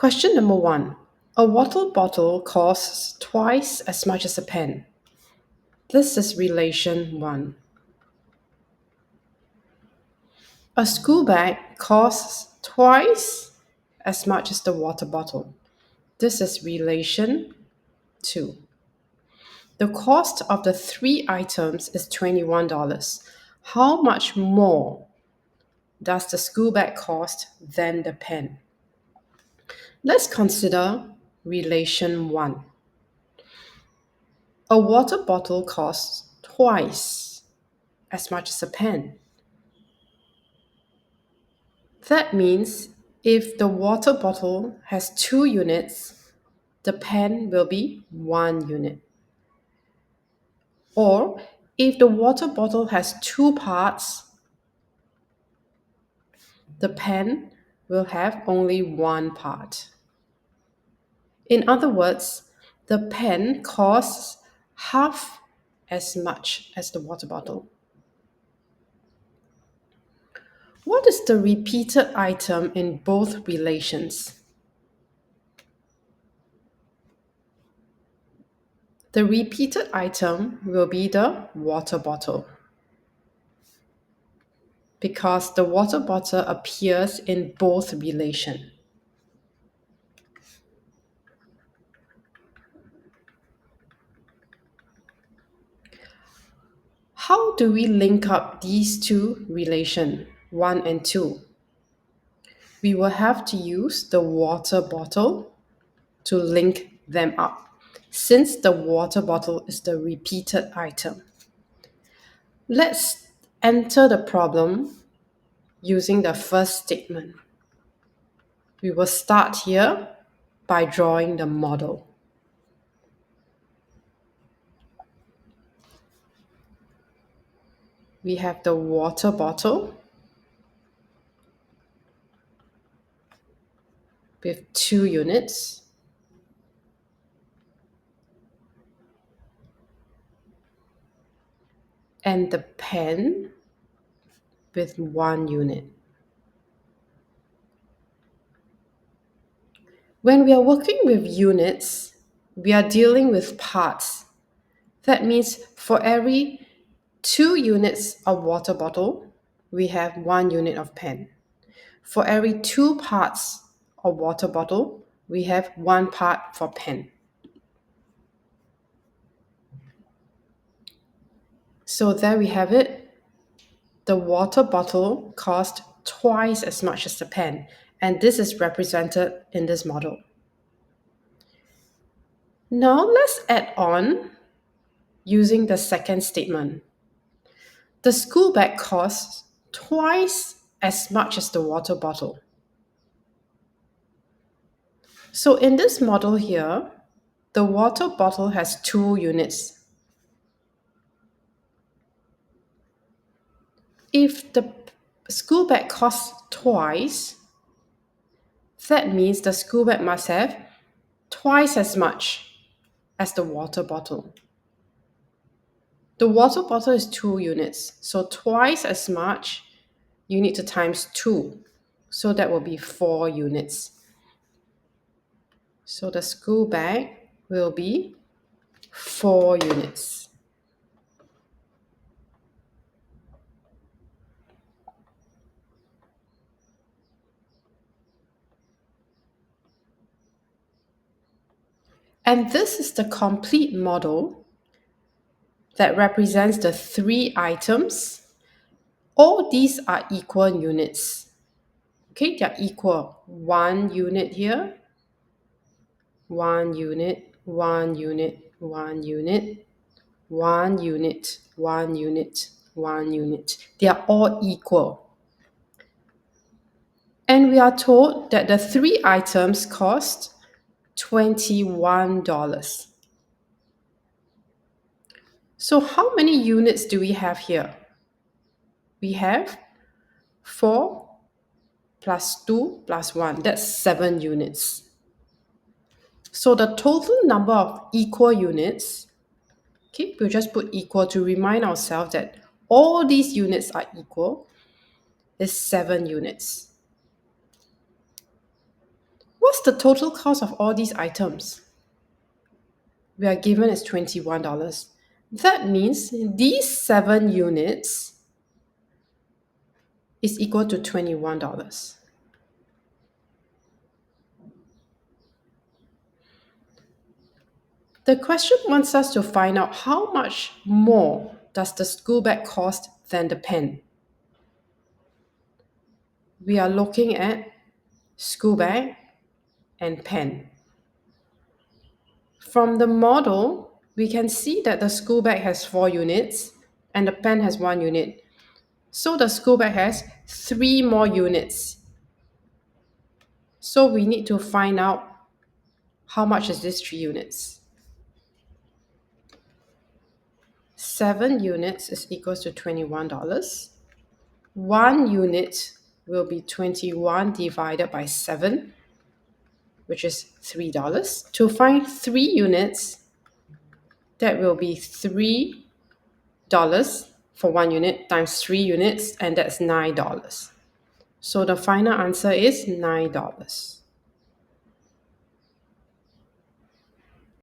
Question number 1. A water bottle costs twice as much as a pen. This is relation 1. A school bag costs twice as much as the water bottle. This is relation 2. The cost of the 3 items is $21. How much more does the school bag cost than the pen? Let's consider relation 1. A water bottle costs twice as much as a pen. That means if the water bottle has 2 units, the pen will be 1 unit. Or if the water bottle has 2 parts, the pen will have only 1 part. In other words, the pen costs half as much as the water bottle. What is the repeated item in both relations? The repeated item will be the water bottle, because the water bottle appears in both relations. How do we link up these two relations, 1 and 2? We will have to use the water bottle to link them up, since the water bottle is the repeated item. Let's enter the problem using the first statement. We will start here by drawing the model. We have the water bottle with 2 units. And the pen with 1 unit. When we are working with units, we are dealing with parts. That means for every 2 units of water bottle, we have 1 unit of pen. For every 2 parts of water bottle, we have 1 part for pen. So there we have it. The water bottle cost twice as much as the pen, and this is represented in this model. Now let's add on using the second statement. The school bag costs twice as much as the water bottle. So in this model here, the water bottle has 2 units. If the school bag costs twice, that means the school bag must have twice as much as the water bottle. The water bottle is 2 units, so twice as much, you need to times 2. So that will be 4 units. So the school bag will be 4 units. And this is the complete model that represents the 3 items. All these are equal units. Okay, they are equal. 1 unit here, 1 unit, 1 unit, 1 unit, 1 unit, 1 unit, 1 unit. They are all equal. And we are told that the 3 items cost $21. So how many units do we have here? We have 4 plus 2 plus 1. That's 7 units. So the total number of equal units, okay, we'll just put equal to remind ourselves that all these units are equal, is 7 units. What's the total cost of all these items? We are given as $21. That means these 7 units is equal to $21. The question wants us to find out how much more does the school bag cost than the pen. We are looking at school bag and pen. From the model, we can see that the school bag has 4 units and the pen has 1 unit. So the school bag has 3 more units. So we need to find out how much is this 3 units. 7 units is equals to $21. 1 unit will be 21 divided by 7, which is $3. To find 3 units, that will be $3 for 1 unit times 3 units, and that's $9. So the final answer is $9.